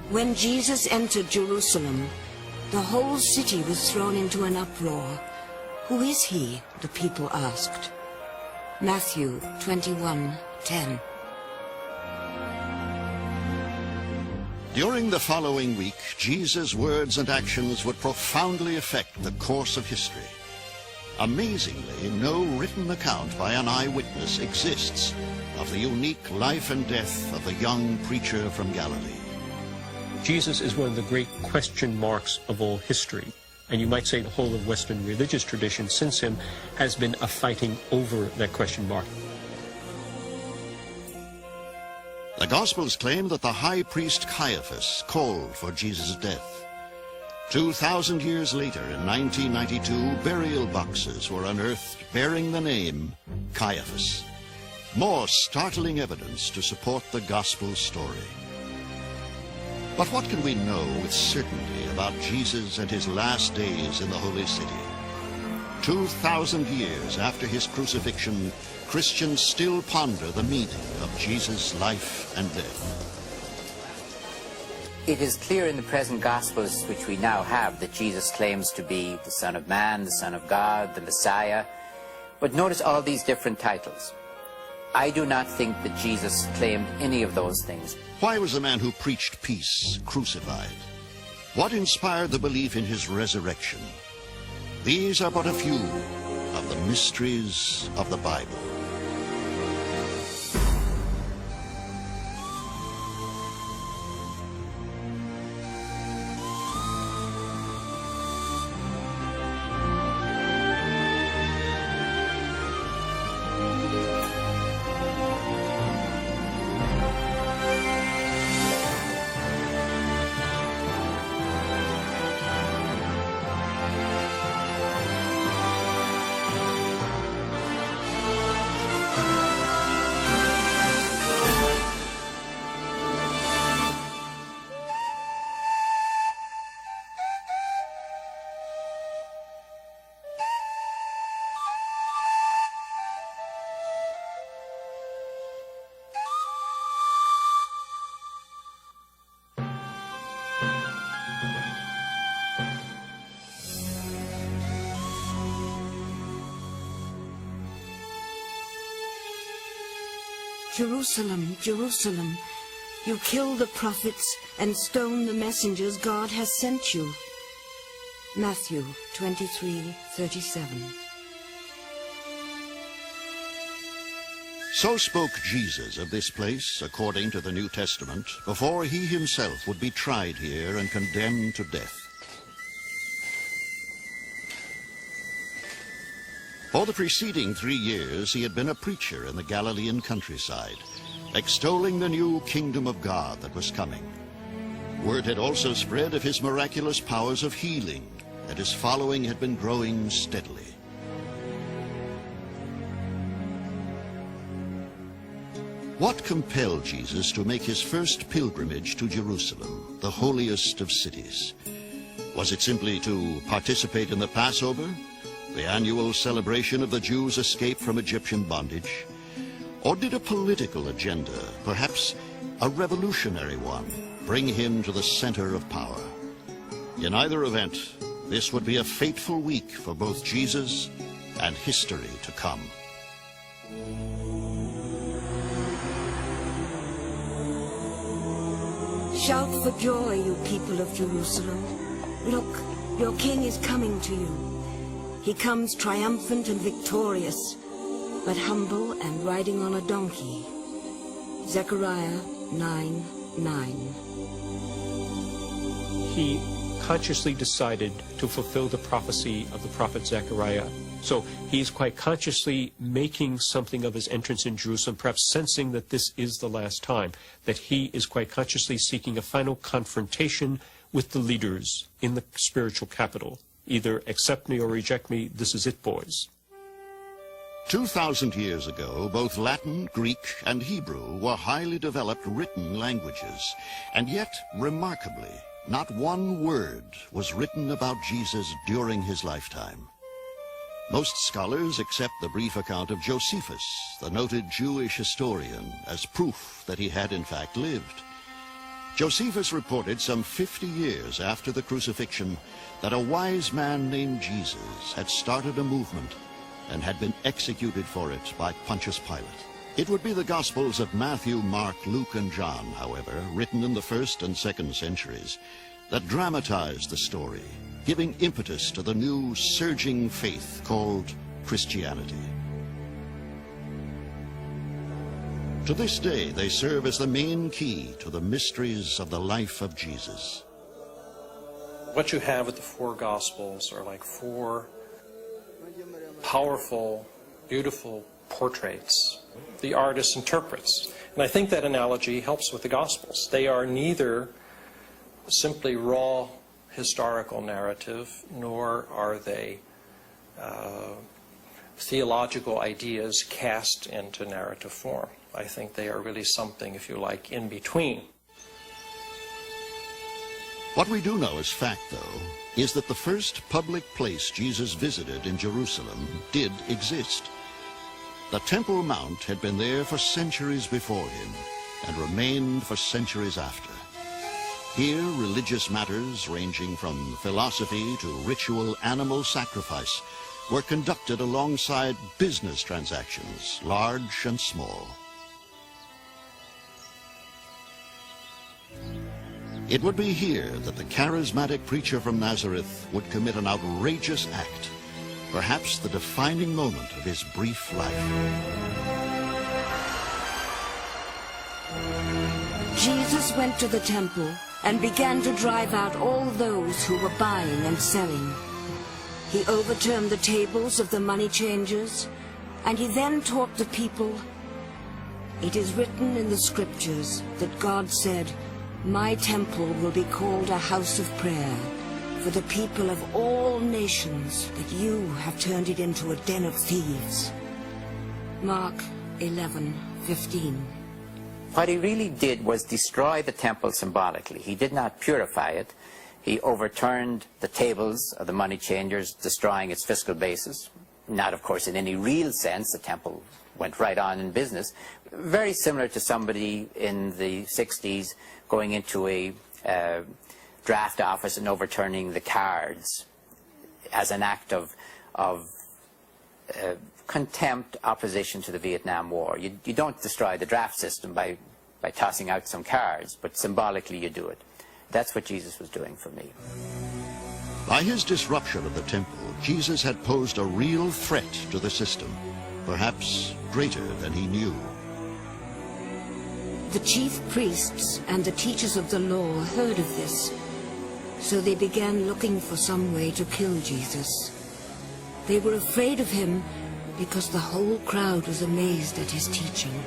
When Jesus entered Jerusalem, the whole city was thrown into an uproar. "Who is he?" the people asked. Matthew 21:10. During the following week, Jesus' words and actions would profoundly affect the course of history. Amazingly, no written account by an eyewitness exists of the unique life and death of the young preacher from Galilee. Jesus is one of the great question marks of all history. And you might say the whole of Western religious tradition since him has been a fighting over that question mark. The Gospels claim that the high priest Caiaphas called for Jesus' death. 2,000 years later, in 1992, burial boxes were unearthed bearing the name Caiaphas. More startling evidence to support the Gospel story. But what can we know with certainty about Jesus and his last days in the Holy City? 2,000 years after his crucifixion, Christians still ponder the meaning of Jesus' life and death. It is clear in the present Gospels which we now have that Jesus claims to be the Son of Man, the Son of God, the Messiah. But notice all these different titles. I do not think that Jesus claimed any of those things. Why was the man who preached peace crucified? What inspired the belief in his resurrection? These are but a few of the mysteries of the Bible. Jerusalem, Jerusalem, you kill the prophets and stone the messengers God has sent you. Matthew 23:37. So spoke Jesus of this place, according to the New Testament, before he himself would be tried here and condemned to death. For the preceding 3 years, he had been a preacher in the Galilean countryside, extolling the new kingdom of God that was coming. Word had also spread of his miraculous powers of healing, and his following had been growing steadily. What compelled Jesus to make his first pilgrimage to Jerusalem, the holiest of cities? Was it simply to participate in the Passover, the annual celebration of the Jews' escape from Egyptian bondage? Or did a political agenda, perhaps a revolutionary one, bring him to the center of power? In either event, this would be a fateful week for both Jesus and history to come. Shout for joy, you people of Jerusalem. Look, your king is coming to you. He comes triumphant and victorious, but humble and riding on a donkey. Zechariah 9:9. He consciously decided to fulfill the prophecy of the prophet Zechariah. So he's quite consciously making something of his entrance in Jerusalem, perhaps sensing that this is the last time, that he is quite consciously seeking a final confrontation with the leaders in the spiritual capital. Either accept me or reject me, this is it, boys. 2,000 years ago, both Latin, Greek, and Hebrew were highly developed written languages. And yet, remarkably, not one word was written about Jesus during his lifetime. Most scholars accept the brief account of Josephus, the noted Jewish historian, as proof that he had in fact lived. Josephus reported some 50 years after the crucifixion that a wise man named Jesus had started a movement and had been executed for it by Pontius Pilate. It would be the Gospels of Matthew, Mark, Luke, and John, however, written in the 1st and 2nd centuries, that dramatized the story, giving impetus to the new surging faith called Christianity. To this day, they serve as the main key to the mysteries of the life of Jesus. What you have with the four Gospels are like four powerful, beautiful portraits the artist interprets. And I think that analogy helps with the Gospels. They are neither simply raw historical narrative, nor are they theological ideas cast into narrative form. I think they are really something, if you like, in between. What we do know as fact, though, is that the first public place Jesus visited in Jerusalem did exist. The Temple Mount had been there for centuries before him and remained for centuries after. Here, religious matters ranging from philosophy to ritual animal sacrifice were conducted alongside business transactions, large and small. It would be here that the charismatic preacher from Nazareth would commit an outrageous act, perhaps the defining moment of his brief life. Jesus went to the temple and began to drive out all those who were buying and selling. He overturned the tables of the money changers, and he then taught the people, "It is written in the scriptures that God said, 'My temple will be called a house of prayer for the people of all nations, but you have turned it into a den of thieves.'" Mark 11:15. What he really did was destroy the temple symbolically. He did not purify it. He overturned the tables of the money changers, destroying its fiscal basis. Not, of course, in any real sense. The temple went right on in business. Very similar to somebody in the 60s going into a draft office and overturning the cards as an act of contempt, opposition to the Vietnam War. You don't destroy the draft system by tossing out some cards, but symbolically you do it. That's what Jesus was doing for me. By his disruption of the temple, Jesus had posed a real threat to the system, perhaps greater than he knew. The chief priests and the teachers of the law heard of this, so they began looking for some way to kill Jesus. They were afraid of him because the whole crowd was amazed at his teaching.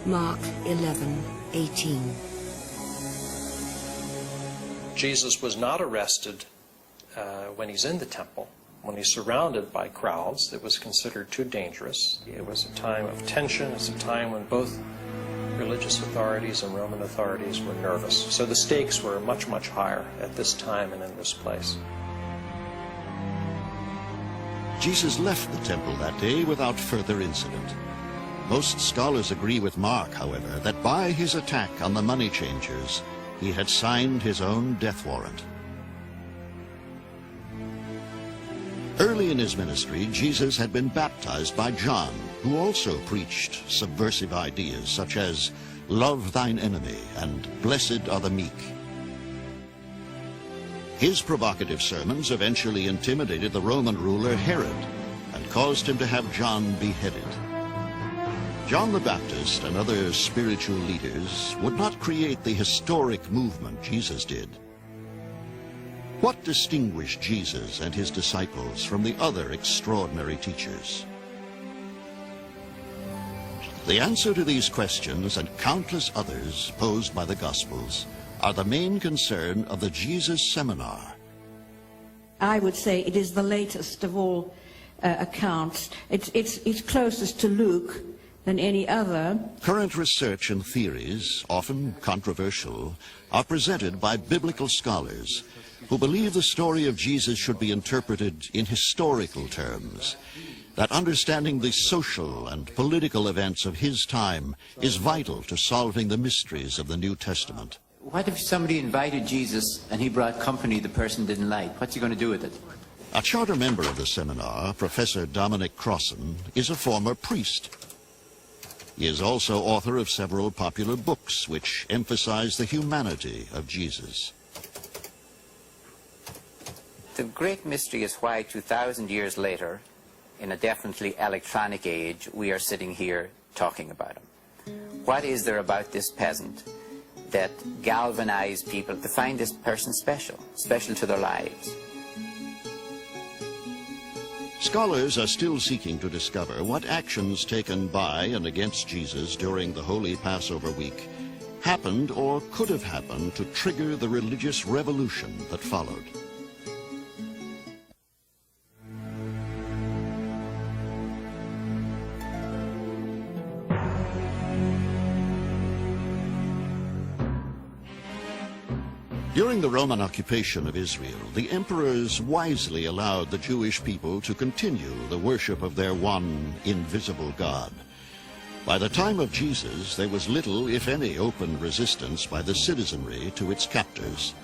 Mark 11:18. Jesus was not arrested when he's in the temple. When he's surrounded by crowds, it was considered too dangerous. It was a time of tension. It's a time when both religious authorities and Roman authorities were nervous. So the stakes were much, much higher at this time and in this place. Jesus left the temple that day without further incident. Most scholars agree with Mark, however, that by his attack on the money changers, he had signed his own death warrant. Early in his ministry, Jesus had been baptized by John, who also preached subversive ideas such as "Love thine enemy" and "Blessed are the meek." His provocative sermons eventually intimidated the Roman ruler Herod and caused him to have John beheaded. John the Baptist and other spiritual leaders would not create the historic movement Jesus did. What distinguished Jesus and his disciples from the other extraordinary teachers? The answer to these questions and countless others posed by the Gospels are the main concern of the Jesus Seminar. I would say it is the latest of all accounts. It's closest to Luke than any other. Current research and theories, often controversial, are presented by biblical scholars who believe the story of Jesus should be interpreted in historical terms, that understanding the social and political events of his time is vital to solving the mysteries of the New Testament. What if somebody invited Jesus and he brought company the person didn't like? What's he going to do with it? A charter member of the seminar, Professor Dominic Crossan, is a former priest. He is also author of several popular books which emphasize the humanity of Jesus. The great mystery is why 2,000 years later, in a definitely electronic age, we are sitting here talking about him. What is there about this peasant that galvanized people to find this person special, special to their lives? Scholars are still seeking to discover what actions taken by and against Jesus during the Holy Passover week happened or could have happened to trigger the religious revolution that followed. During the Roman occupation of Israel, the emperors wisely allowed the Jewish people to continue the worship of their one invisible God. By the time of Jesus, there was little, if any, open resistance by the citizenry to its captors.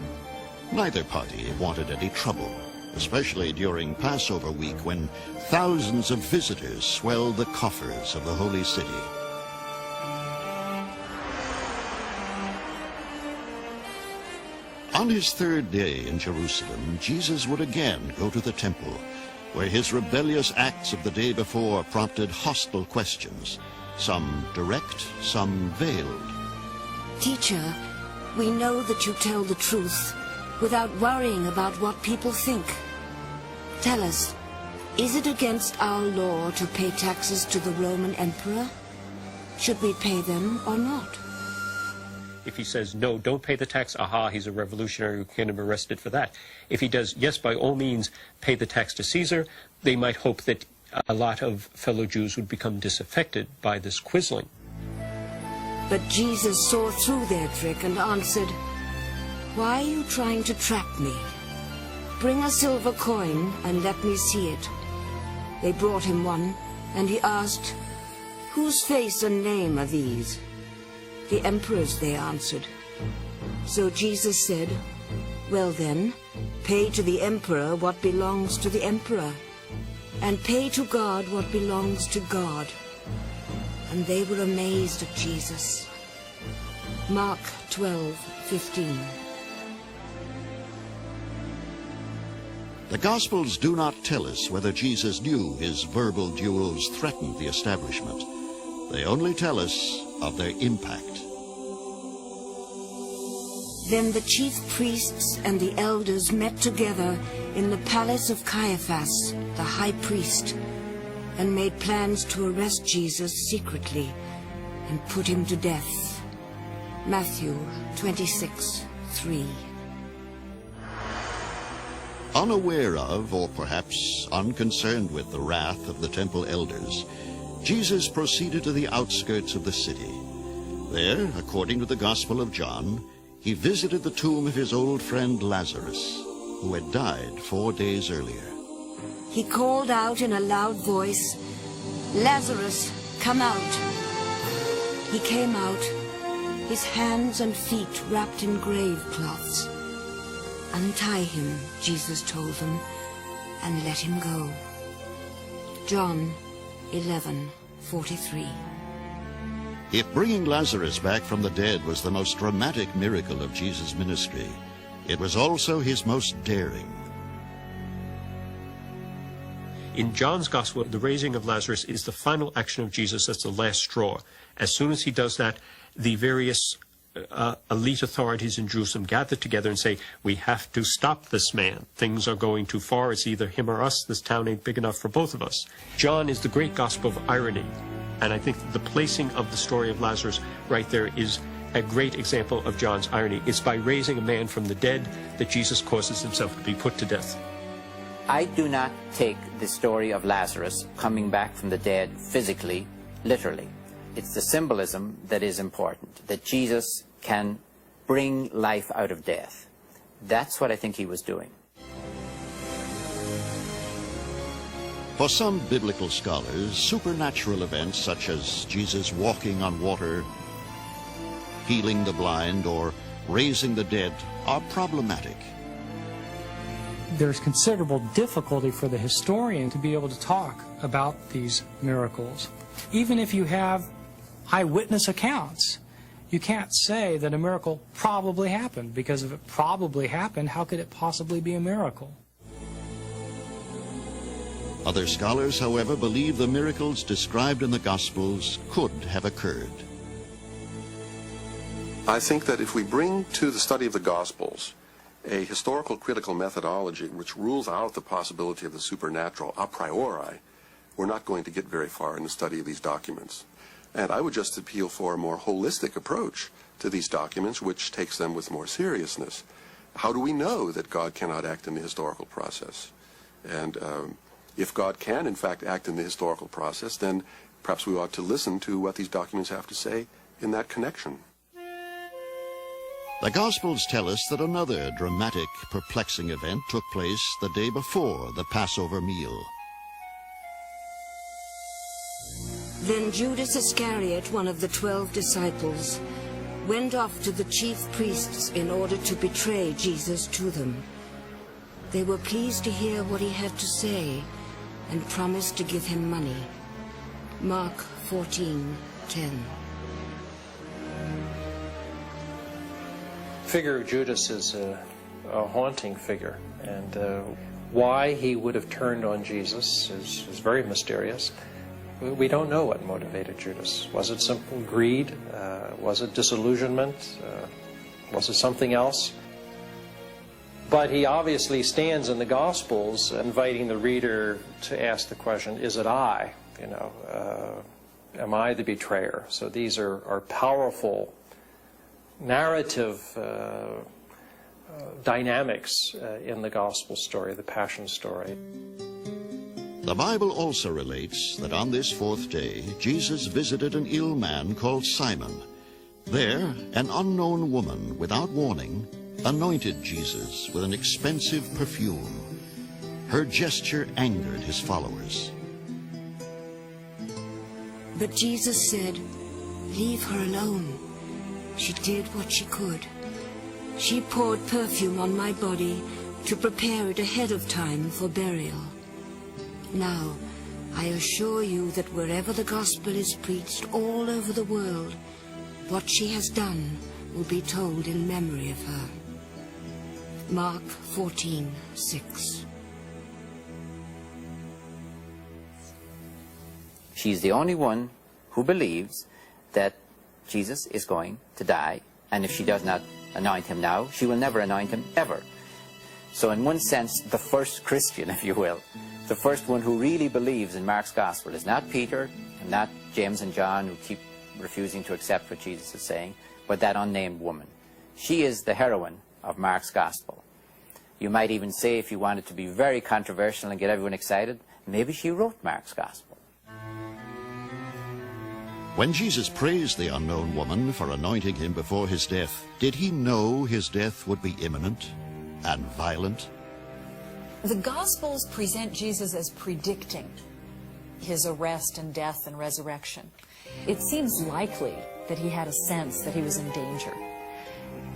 Neither party wanted any trouble, especially during Passover week when thousands of visitors swelled the coffers of the holy city. On his third day in Jerusalem, Jesus would again go to the temple, where his rebellious acts of the day before prompted hostile questions, some direct, some veiled. Teacher, we know that you tell the truth without worrying about what people think. Tell us, is it against our law to pay taxes to the Roman emperor? Should we pay them or not? If he says, no, don't pay the tax, aha, he's a revolutionary who can be arrested for that. If he does, yes, by all means, pay the tax to Caesar, they might hope that a lot of fellow Jews would become disaffected by this quizzling. But Jesus saw through their trick and answered, "Why are you trying to trap me? Bring a silver coin and let me see it." They brought him one, and he asked, "Whose face and name are these?" "The emperor's," they answered. So Jesus said, "Well then, pay to the emperor what belongs to the emperor, and pay to God what belongs to God." And they were amazed at Jesus. Mark 12:15. The Gospels do not tell us whether Jesus knew his verbal duels threatened the establishment. They only tell us of their impact. Then the chief priests and the elders met together in the palace of Caiaphas, the high priest, and made plans to arrest Jesus secretly and put him to death. Matthew 26:3. Unaware of, or perhaps unconcerned with, the wrath of the temple elders, Jesus proceeded to the outskirts of the city. There, according to the Gospel of John, he visited the tomb of his old friend Lazarus, who had died 4 days earlier. He called out in a loud voice, "Lazarus, come out." He came out, his hands and feet wrapped in grave cloths. "Untie him," Jesus told them, "and let him go." John 11:43. If bringing Lazarus back from the dead was the most dramatic miracle of Jesus' ministry, it was also his most daring. In John's Gospel, the raising of Lazarus is the final action of Jesus. That's the last straw. As soon as he does that, the various elite authorities in Jerusalem gather together and say, "We have to stop this man. Things are going too far. It's either him or us. This town ain't big enough for both of us." John is the great gospel of irony. And I think the placing of the story of Lazarus right there is a great example of John's irony. It's by raising a man from the dead that Jesus causes himself to be put to death. I do not take the story of Lazarus coming back from the dead physically, literally. It's the symbolism that is important, that Jesus can bring life out of death. That's what I think he was doing. For some biblical scholars, supernatural events such as Jesus walking on water, healing the blind, or raising the dead are problematic. There's considerable difficulty for the historian to be able to talk about these miracles. Even if you have eyewitness accounts, you can't say that a miracle probably happened, because if it probably happened, how could it possibly be a miracle? Other scholars, however, believe the miracles described in the Gospels could have occurred. I think that if we bring to the study of the Gospels a historical critical methodology which rules out the possibility of the supernatural a priori, we're not going to get very far in the study of these documents. And I would just appeal for a more holistic approach to these documents, which takes them with more seriousness. How do we know that God cannot act in the historical process? And if God can, in fact, act in the historical process, then perhaps we ought to listen to what these documents have to say in that connection. The Gospels tell us that another dramatic, perplexing event took place the day before the Passover meal. Then Judas Iscariot, one of the 12 disciples, went off to the chief priests in order to betray Jesus to them. They were pleased to hear what he had to say and promised to give him money. Mark 14:10. The figure of Judas is a haunting figure, and why he would have turned on Jesus is very mysterious. We don't know what motivated Judas. Was it simple greed? Was it disillusionment? Was it something else? But he obviously stands in the Gospels inviting the reader to ask the question, is it I? You know, am I the betrayer? So these are powerful narrative dynamics in the Gospel story, the Passion story. The Bible also relates that on this fourth day, Jesus visited an ill man called Simon. There, an unknown woman, without warning, anointed Jesus with an expensive perfume. Her gesture angered his followers. But Jesus said, "Leave her alone. She did what she could. She poured perfume on my body to prepare it ahead of time for burial. Now, I assure you that wherever the gospel is preached all over the world, what she has done will be told in memory of her." Mark 14:6. She's the only one who believes that Jesus is going to die, and if she does not anoint him now, she will never anoint him ever. So in one sense, the first Christian, if you will, the first one who really believes in Mark's gospel is not Peter, and not James and John, who keep refusing to accept what Jesus is saying, but that unnamed woman. She is the heroine of Mark's gospel. You might even say, if you wanted to be very controversial and get everyone excited, maybe she wrote Mark's gospel. When Jesus praised the unknown woman for anointing him before his death, did he know his death would be imminent and violent? The Gospels present Jesus as predicting his arrest and death and resurrection. It seems likely that he had a sense that he was in danger,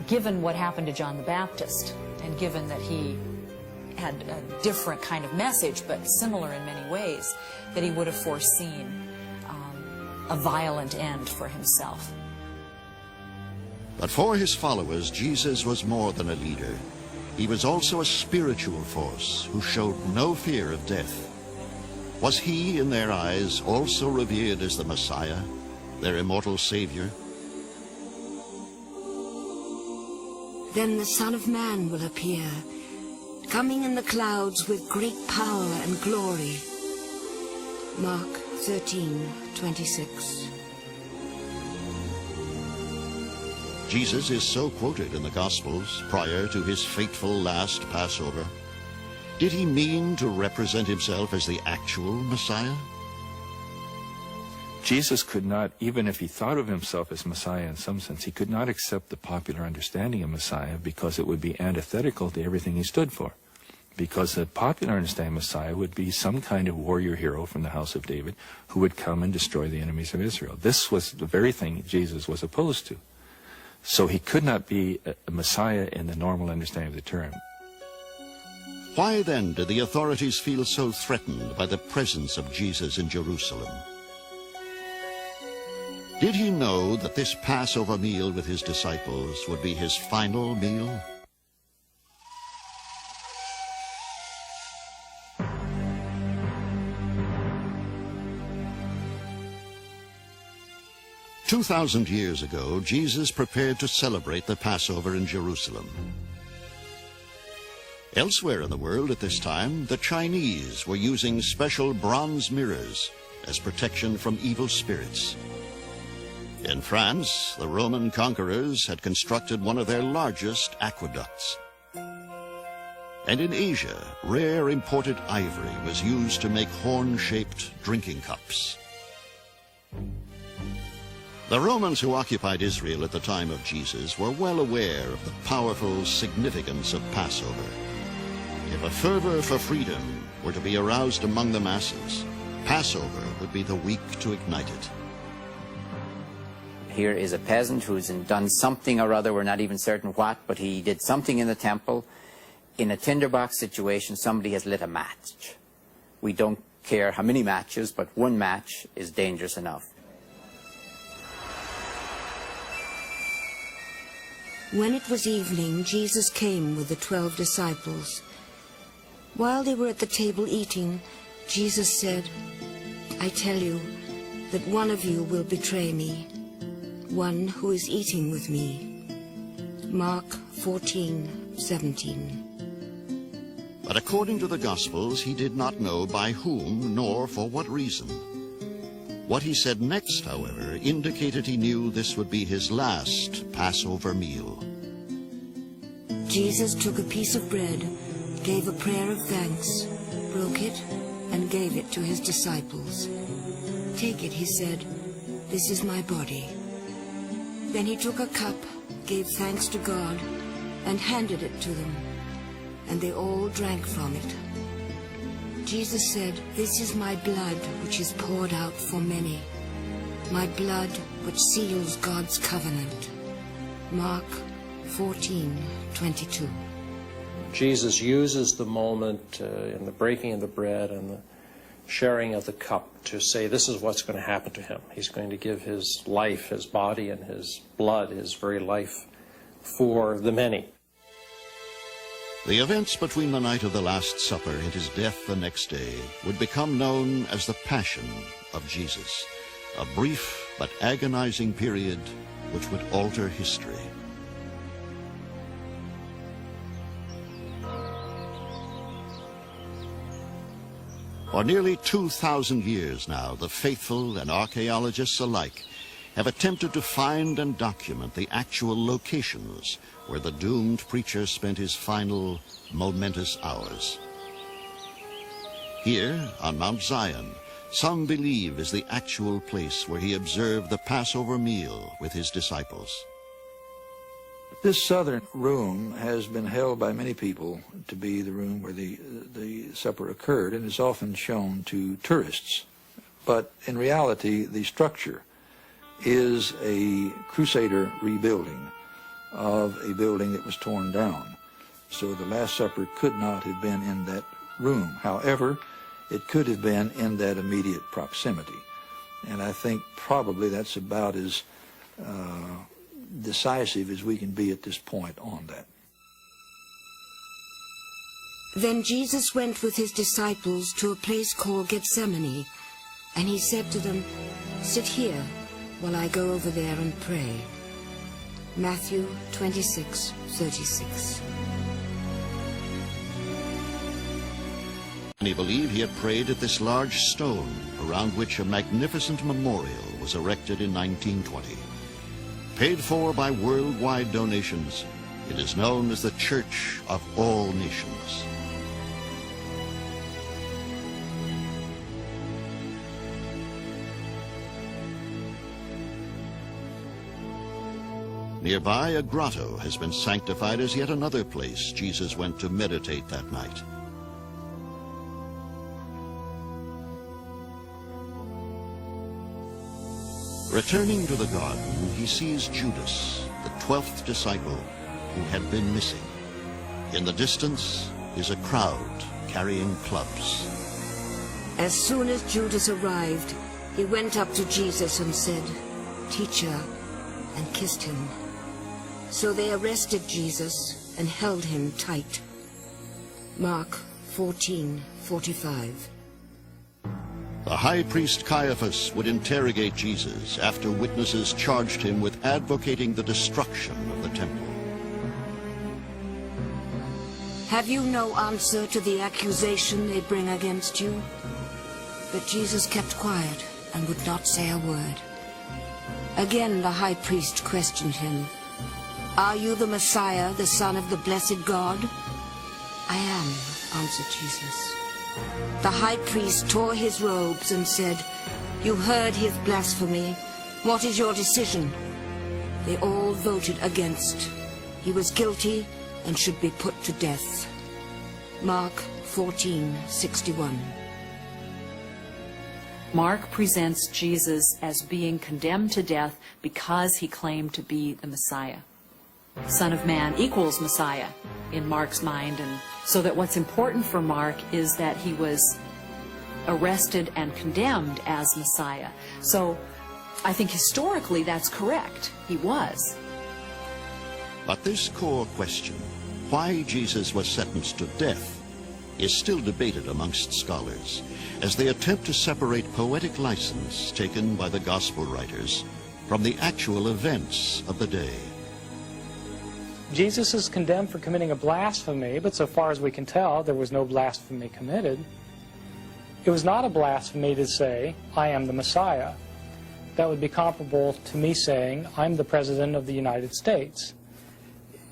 given what happened to John the Baptist, and given that he had a different kind of message, but similar in many ways, that he would have foreseen a violent end for himself. But for his followers, Jesus was more than a leader. He was also a spiritual force who showed no fear of death. Was he, in their eyes, also revered as the Messiah, their immortal Savior? Then the Son of Man will appear, coming in the clouds with great power and glory. Mark 13:26. Jesus is so quoted in the Gospels prior to his fateful last Passover. Did he mean to represent himself as the actual Messiah? Jesus could not, even if he thought of himself as Messiah in some sense, he could not accept the popular understanding of Messiah because it would be antithetical to everything he stood for. Because the popular understanding of Messiah would be some kind of warrior hero from the house of David who would come and destroy the enemies of Israel. This was the very thing Jesus was opposed to. So he could not be a Messiah in the normal understanding of the term. Why then did the authorities feel so threatened by the presence of Jesus in Jerusalem? Did he know that this Passover meal with his disciples would be his final meal? "2,000 years ago, Jesus prepared to celebrate the Passover in Jerusalem. Elsewhere in the world at this time, the Chinese were using special bronze mirrors as protection from evil spirits. In France, the Roman conquerors had constructed one of their largest aqueducts. And in Asia, rare imported ivory was used to make horn-shaped drinking cups. The Romans who occupied Israel at the time of Jesus were well aware of the powerful significance of Passover. If a fervor for freedom were to be aroused among the masses, Passover would be the week to ignite it. Here is a peasant who's done something or other, we're not even certain what, but he did something in the temple. In a tinderbox situation, somebody has lit a match. We don't care how many matches, but one match is dangerous enough. When it was evening, Jesus came with the 12 disciples. While they were at the table eating, Jesus said, "I tell you that one of you will betray me, one who is eating with me." Mark 14:17. But according to the Gospels, he did not know by whom nor for what reason. What he said next, however, indicated he knew this would be his last Passover meal. Jesus took a piece of bread, gave a prayer of thanks, broke it, and gave it to his disciples. "Take it," he said, "this is my body." Then he took a cup, gave thanks to God, and handed it to them, and they all drank from it. Jesus said, "This is my blood which is poured out for many, my blood which seals God's covenant." Mark 14:22. Jesus uses the moment in the breaking of the bread and the sharing of the cup to say this is what's going to happen to him. He's going to give his life, his body, and his blood, his very life, for the many. The events between the night of the Last Supper and his death the next day would become known as the Passion of Jesus, a brief but agonizing period which would alter history. For nearly 2,000 years now, the faithful and archaeologists alike have attempted to find and document the actual locations where the doomed preacher spent his final momentous hours. Here, on Mount Zion, some believe is the actual place where he observed the Passover meal with his disciples. This southern room has been held by many people to be the room where the supper occurred, and is often shown to tourists. But in reality, the structure is a Crusader rebuilding of a building that was torn down. So the Last Supper could not have been in that room. However, it could have been in that immediate proximity. And I think probably that's about as decisive as we can be at this point on that. Then Jesus went with his disciples to a place called Gethsemane, and he said to them, "Sit here while I go over there and pray." Matthew 26:36. Many believe he had prayed at this large stone around which a magnificent memorial was erected in 1920. Paid for by worldwide donations, it is known as the Church of All Nations. Nearby, a grotto has been sanctified as yet another place Jesus went to meditate that night. Returning to the garden, he sees Judas, the 12th disciple who had been missing. In the distance is a crowd carrying clubs. As soon as Judas arrived, he went up to Jesus and said, "Teacher," and kissed him. So they arrested Jesus and held him tight. Mark 14:45. The high priest Caiaphas would interrogate Jesus after witnesses charged him with advocating the destruction of the temple. Have you no answer to the accusation they bring against you? But Jesus kept quiet and would not say a word. Again the high priest questioned him. "Are you the Messiah, the Son of the blessed God?" "I am," answered Jesus. The high priest tore his robes and said, "You heard his blasphemy. What is your decision?" They all voted against. He was guilty and should be put to death. Mark 14:61. Mark presents Jesus as being condemned to death because he claimed to be the Messiah. Son of Man equals Messiah in Mark's mind, and so that what's important for Mark is that he was arrested and condemned as Messiah. So I think historically that's correct. He was. But this core question, why Jesus was sentenced to death, is still debated amongst scholars as they attempt to separate poetic license taken by the gospel writers from the actual events of the day. Jesus is condemned for committing a blasphemy, but so far as we can tell, there was no blasphemy committed. It was not a blasphemy to say, "I am the Messiah." That would be comparable to me saying, "I'm the President of the United States."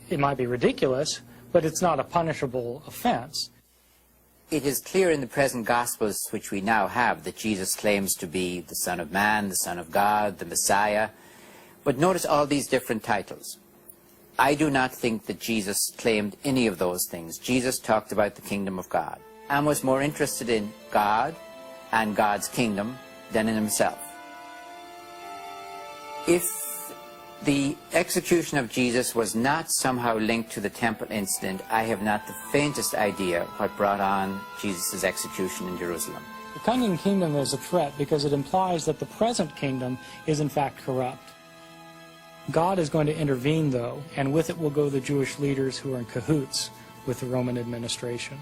It might be ridiculous, but it's not a punishable offense. It is clear in the present Gospels which we now have that Jesus claims to be the Son of Man, the Son of God, the Messiah. But notice all these different titles. I do not think that Jesus claimed any of those things. Jesus talked about the kingdom of God and was more interested in God and God's kingdom than in himself. If the execution of Jesus was not somehow linked to the temple incident, I have not the faintest idea what brought on Jesus' execution in Jerusalem. The coming kingdom is a threat because it implies that the present kingdom is in fact corrupt. God is going to intervene, though, and with it will go the Jewish leaders who are in cahoots with the Roman administration.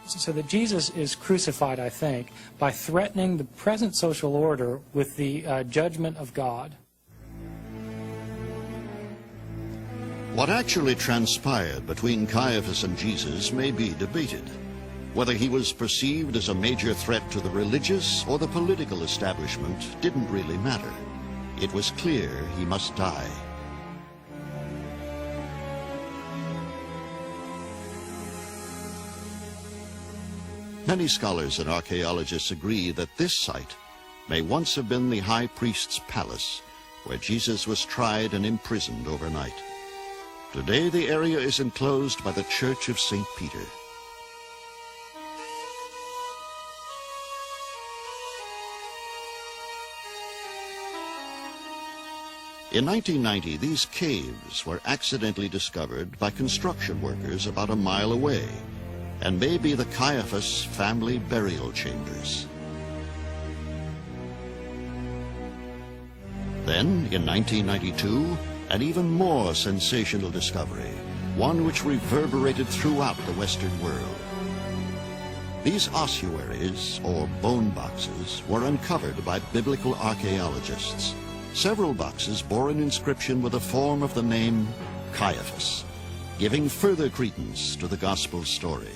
So that Jesus is crucified, I think, by threatening the present social order with the judgment of God. What actually transpired between Caiaphas and Jesus may be debated. Whether he was perceived as a major threat to the religious or the political establishment didn't really matter. It was clear he must die. Many scholars and archaeologists agree that this site may once have been the high priest's palace, where Jesus was tried and imprisoned overnight. Today the area is enclosed by the Church of St. Peter. In 1990, these caves were accidentally discovered by construction workers about a mile away, and may be the Caiaphas family burial chambers. Then, in 1992, an even more sensational discovery, one which reverberated throughout the Western world. These ossuaries, or bone boxes, were uncovered by biblical archaeologists. Several boxes bore an inscription with a form of the name Caiaphas, giving further credence to the gospel story.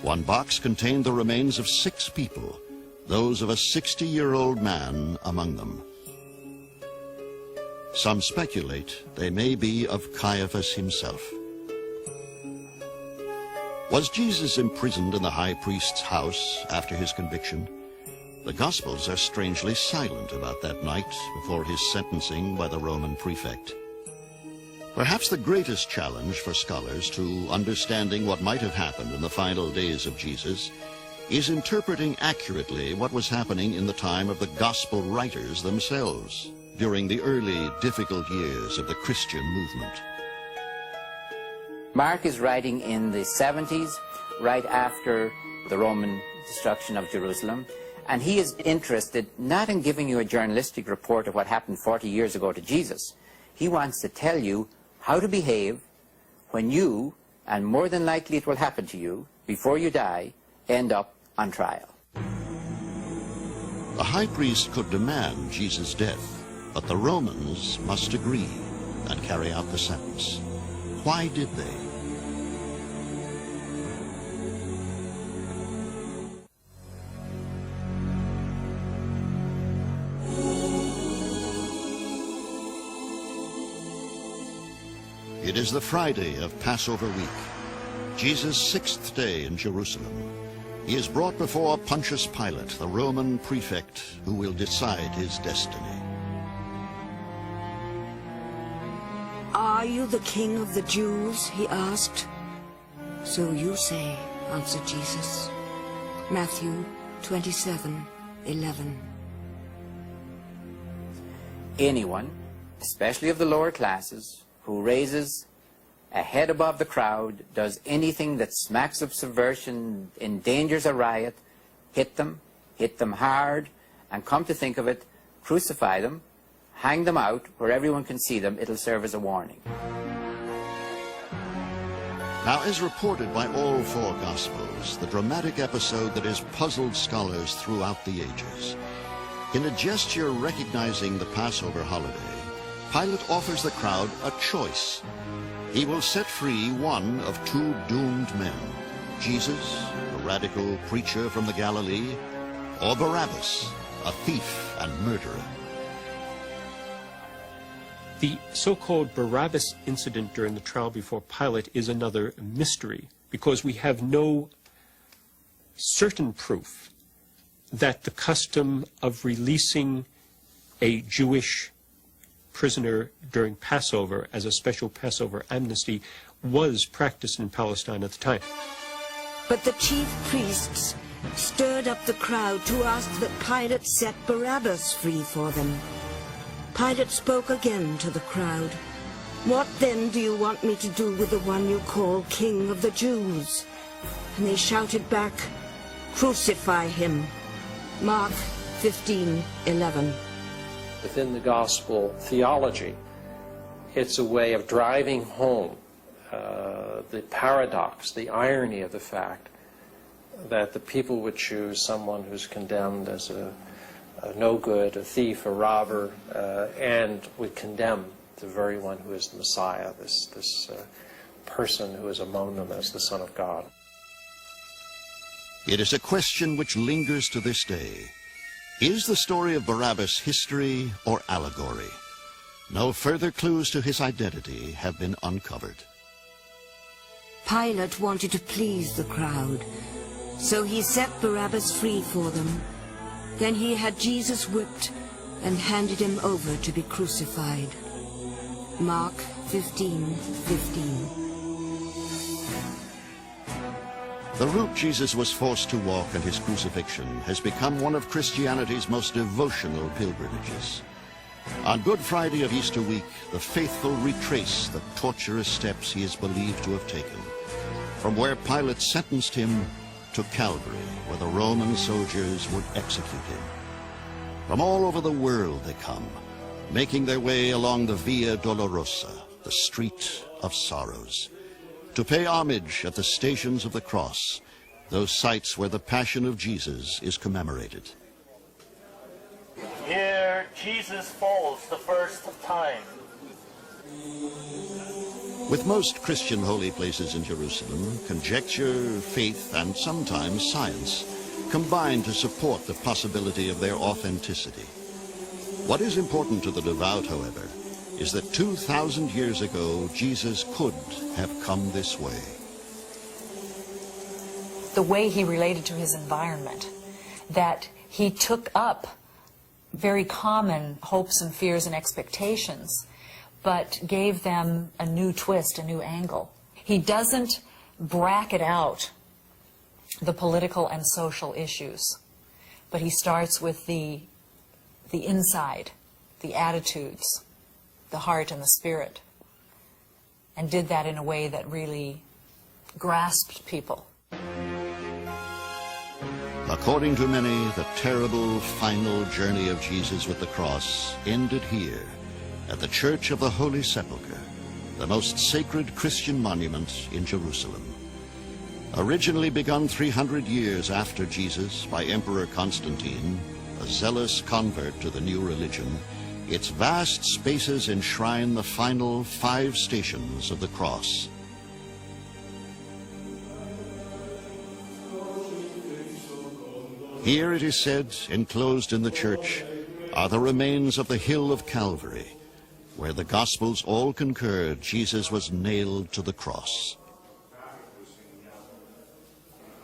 One box contained the remains of 6 people, those of a 60-year-old man among them. Some speculate they may be of Caiaphas himself. Was Jesus imprisoned in the high priest's house after his conviction? The Gospels are strangely silent about that night before his sentencing by the Roman prefect. Perhaps the greatest challenge for scholars to understanding what might have happened in the final days of Jesus is interpreting accurately what was happening in the time of the Gospel writers themselves. during the early, difficult years of the Christian movement. Mark is writing in the 70s, right after the Roman destruction of Jerusalem, and he is interested not in giving you a journalistic report of what happened 40 years ago to Jesus. He wants to tell you how to behave when you, and more than likely it will happen to you, before you die, end up on trial. The high priest could demand Jesus' death, but the Romans must agree and carry out the sentence. Why did they? It is the Friday of Passover week, Jesus' 6th day in Jerusalem. He is brought before Pontius Pilate, the Roman prefect, who will decide his destiny. Are you the king of the Jews? He asked. So you say, answered Jesus. Matthew 27:11. Anyone, especially of the lower classes, who raises a head above the crowd, does anything that smacks of subversion, endangers a riot, hit them hard, and come to think of it, crucify them, hang them out where everyone can see them. It'll serve as a warning. Now, as reported by all four Gospels, the dramatic episode that has puzzled scholars throughout the ages. In a gesture recognizing the Passover holiday, Pilate offers the crowd a choice. He will set free one of two doomed men, Jesus, a radical preacher from the Galilee, or Barabbas, a thief and murderer. The so-called Barabbas incident during the trial before Pilate is another mystery, because we have no certain proof that the custom of releasing a Jewish prisoner during Passover as a special Passover amnesty was practiced in Palestine at the time. But the chief priests stirred up the crowd to ask that Pilate set Barabbas free for them. Pilate spoke again to the crowd. What then do you want me to do with the one you call King of the Jews? And they shouted back, crucify him. Mark 15:11. Within the gospel theology, it's a way of driving home the paradox, the irony of the fact that the people would choose someone who's condemned as a no good, a thief, a robber, and would condemn the very one who is the Messiah, this person who is among them as the Son of God. It is a question which lingers to this day. Is the story of Barabbas history or allegory? No further clues to his identity have been uncovered. Pilate wanted to please the crowd, so he set Barabbas free for them. Then he had Jesus whipped and handed him over to be crucified. Mark 15:15. The route Jesus was forced to walk in his crucifixion has become one of Christianity's most devotional pilgrimages. On Good Friday of Easter week, the faithful retrace the torturous steps he is believed to have taken, from where Pilate sentenced him to Calvary, where the Roman soldiers would execute him. From all over the world they come, making their way along the Via Dolorosa, the Street of Sorrows, to pay homage at the Stations of the Cross, those sites where the Passion of Jesus is commemorated. Here Jesus falls the first time. With most Christian holy places in Jerusalem, conjecture, faith, and sometimes science combine to support the possibility of their authenticity. What is important to the devout, however, is that 2,000 years ago, Jesus could have come this way. The way he related to his environment, that he took up very common hopes and fears and expectations, but gave them a new twist, a new angle. He doesn't bracket out the political and social issues, but he starts with the inside the attitudes, the heart and the spirit, and did that in a way that really grasped people. According to many, the terrible final journey of Jesus with the cross ended here at the Church of the Holy Sepulchre, the most sacred Christian monument in Jerusalem. Originally begun 300 years after Jesus by Emperor Constantine, a zealous convert to the new religion, its vast spaces enshrine the final 5 stations of the cross. Here, it is said, enclosed in the church, are the remains of the hill of Calvary, where the Gospels all concur Jesus was nailed to the cross.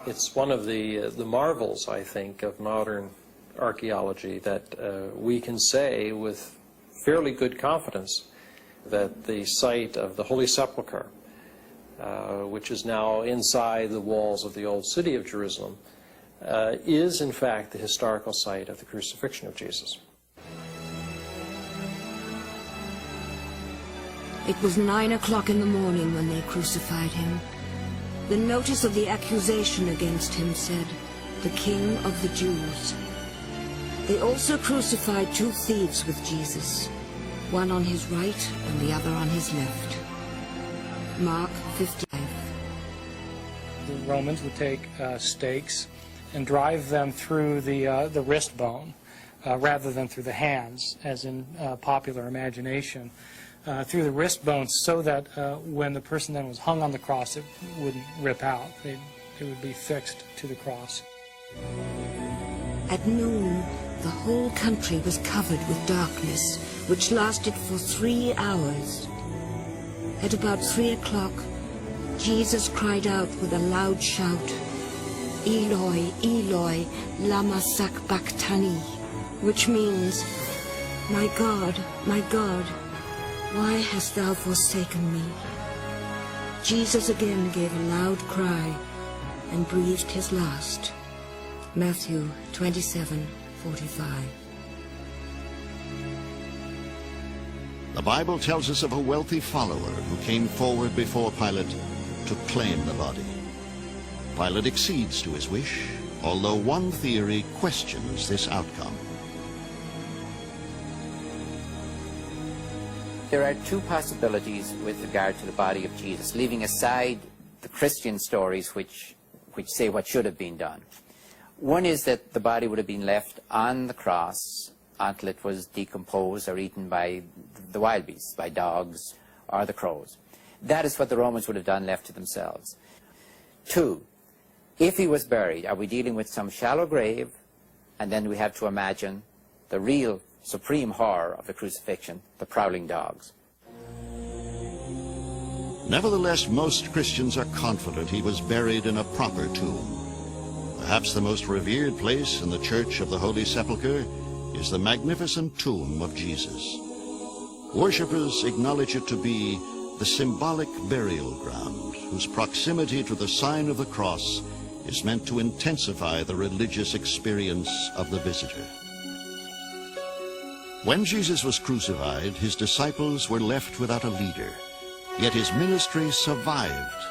It's one of the marvels, I think, of modern archaeology that we can say with fairly good confidence that the site of the Holy Sepulchre, which is now inside the walls of the old city of Jerusalem, is in fact the historical site of the crucifixion of Jesus. It was 9 o'clock in the morning when they crucified him. The notice of the accusation against him said, "The King of the Jews." They also crucified 2 thieves with Jesus, one on his right and the other on his left. Mark 55. The Romans would take stakes and drive them through the wrist bone rather than through the hands, as in popular imagination, through the wrist bone, so that when the person then was hung on the cross, it wouldn't rip out. It would be fixed to the cross. At noon, the whole country was covered with darkness, which lasted for 3 hours. At about 3 o'clock, Jesus cried out with a loud shout, "Eloi, Eloi, lama sabachthani," which means, my God, why hast thou forsaken me?" Jesus again gave a loud cry and breathed his last. Matthew 27:45. The Bible tells us of a wealthy follower who came forward before Pilate to claim the body. Pilate accedes to his wish, although one theory questions this outcome. There are 2 possibilities with regard to the body of Jesus, leaving aside the Christian stories which say what should have been done. One is that the body would have been left on the cross until it was decomposed or eaten by the wild beasts, by dogs or the crows. That is what the Romans would have done, left to themselves. 2, if he was buried, are we dealing with some shallow grave, and then we have to imagine the real supreme horror of the crucifixion, the prowling dogs. Nevertheless, most Christians are confident he was buried in a proper tomb. Perhaps the most revered place in the Church of the Holy Sepulchre is the magnificent tomb of Jesus. Worshippers acknowledge it to be the symbolic burial ground, whose proximity to the sign of the cross is meant to intensify the religious experience of the visitor. When Jesus was crucified, his disciples were left without a leader, yet his ministry survived.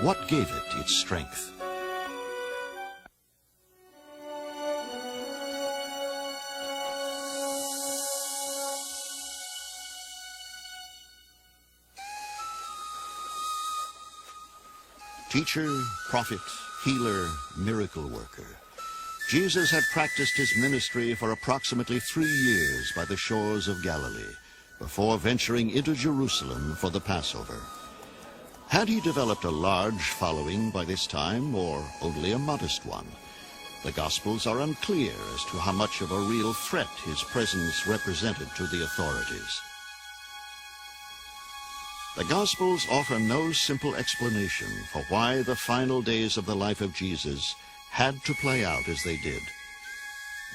What gave it its strength? Teacher, prophet, healer, miracle worker. Jesus had practiced his ministry for approximately 3 years by the shores of Galilee, before venturing into Jerusalem for the Passover. Had he developed a large following by this time, or only a modest one? The Gospels are unclear as to how much of a real threat his presence represented to the authorities. The Gospels offer no simple explanation for why the final days of the life of Jesus had to play out as they did.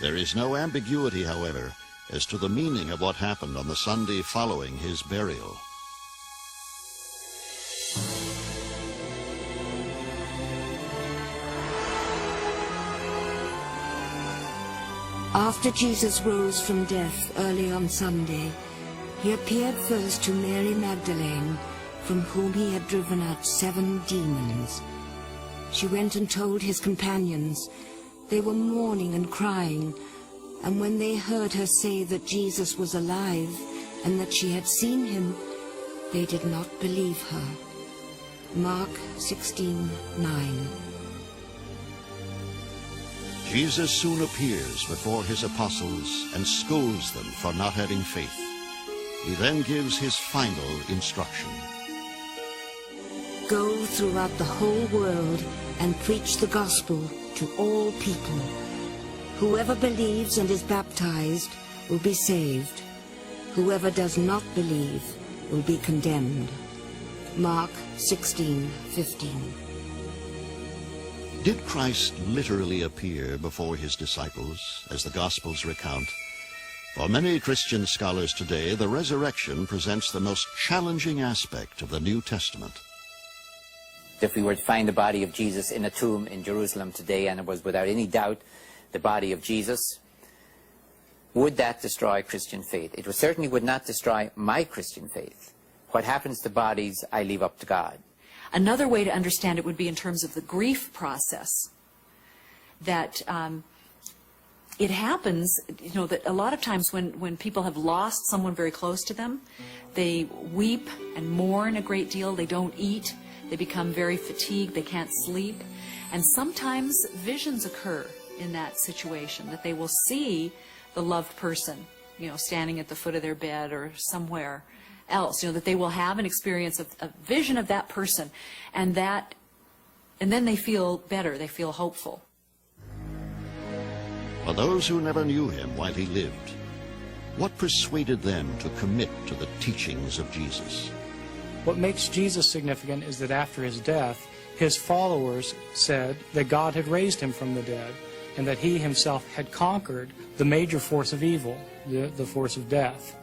There is no ambiguity, however, as to the meaning of what happened on the Sunday following his burial. After Jesus rose from death early on Sunday, he appeared first to Mary Magdalene, from whom he had driven out 7 demons. She went and told his companions. They were mourning and crying, and when they heard her say that Jesus was alive and that she had seen him, they did not believe her. Mark 16:9. Jesus soon appears before his apostles and scolds them for not having faith. He then gives his final instruction. Go throughout the whole world and preach the gospel to all people. Whoever believes and is baptized will be saved. Whoever does not believe will be condemned. Mark 16:15. Did Christ literally appear before his disciples, as the Gospels recount? For many Christian scholars today, the resurrection presents the most challenging aspect of the New Testament. If we were to find the body of Jesus in a tomb in Jerusalem today, and it was without any doubt the body of Jesus, would that destroy Christian faith? It certainly would not destroy my Christian faith. What happens to bodies, I leave up to God. Another way to understand it would be in terms of the grief process. That it happens, you know, that a lot of times when people have lost someone very close to them, they weep and mourn a great deal. They don't eat. They become very fatigued. They can't sleep. And sometimes visions occur in that situation, that they will see the loved person, you know, standing at the foot of their bed or somewhere else, you know, that they will have an experience of a vision of that person, and then they feel better, they feel hopeful. For those who never knew him while he lived, what persuaded them to commit to the teachings of Jesus? What makes Jesus significant is that after his death, his followers said that God had raised him from the dead, and that he himself had conquered the major force of evil, the force of death.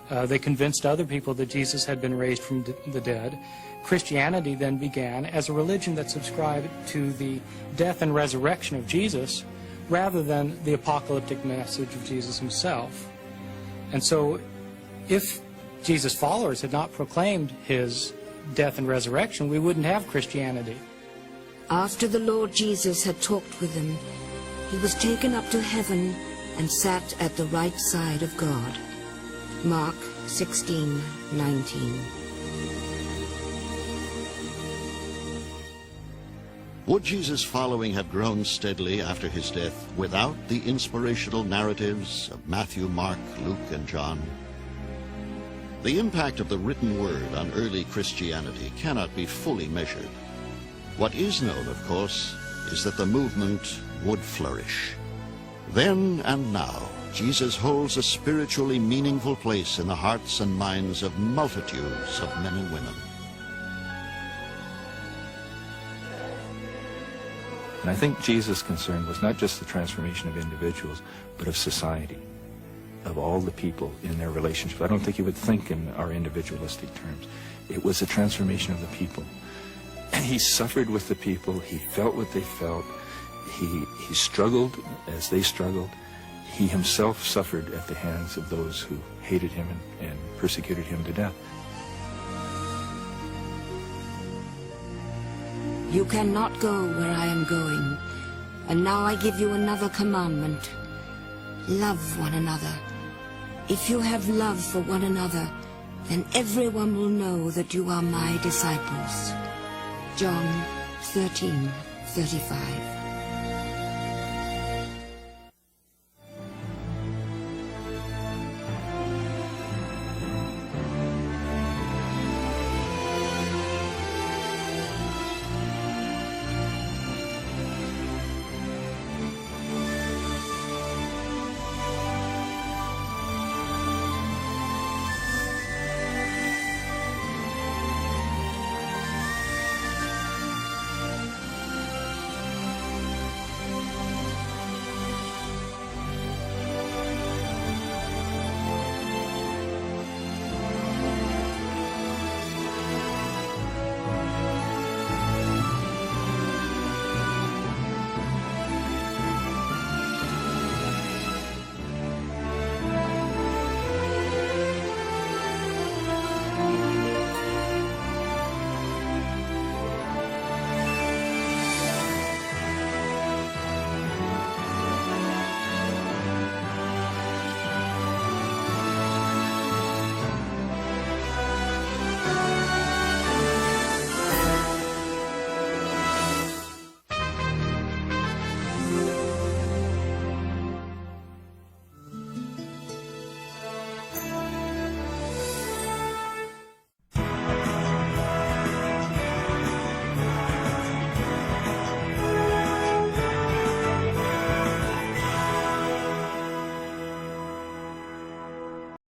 They convinced other people that Jesus had been raised from the dead. Christianity then began as a religion that subscribed to the death and resurrection of Jesus rather than the apocalyptic message of Jesus himself. And so if Jesus' followers had not proclaimed his death and resurrection, we wouldn't have Christianity. After the Lord Jesus had talked with them, he was taken up to heaven and sat at the right side of God. Mark 16:19. Would Jesus' following have grown steadily after his death without the inspirational narratives of Matthew, Mark, Luke, and John? The impact of the written word on early Christianity cannot be fully measured. What is known, of course, is that the movement would flourish. Then and now, Jesus holds a spiritually meaningful place in the hearts and minds of multitudes of men and women. And I think Jesus' concern was not just the transformation of individuals, but of society, of all the people in their relationship. I don't think he would think in our individualistic terms. It was a transformation of the people. And he suffered with the people. He felt what they felt. He struggled as they struggled. He himself suffered at the hands of those who hated him and persecuted him to death. You cannot go where I am going, and now I give you another commandment. Love one another. If you have love for one another, then everyone will know that you are my disciples. John 13:35.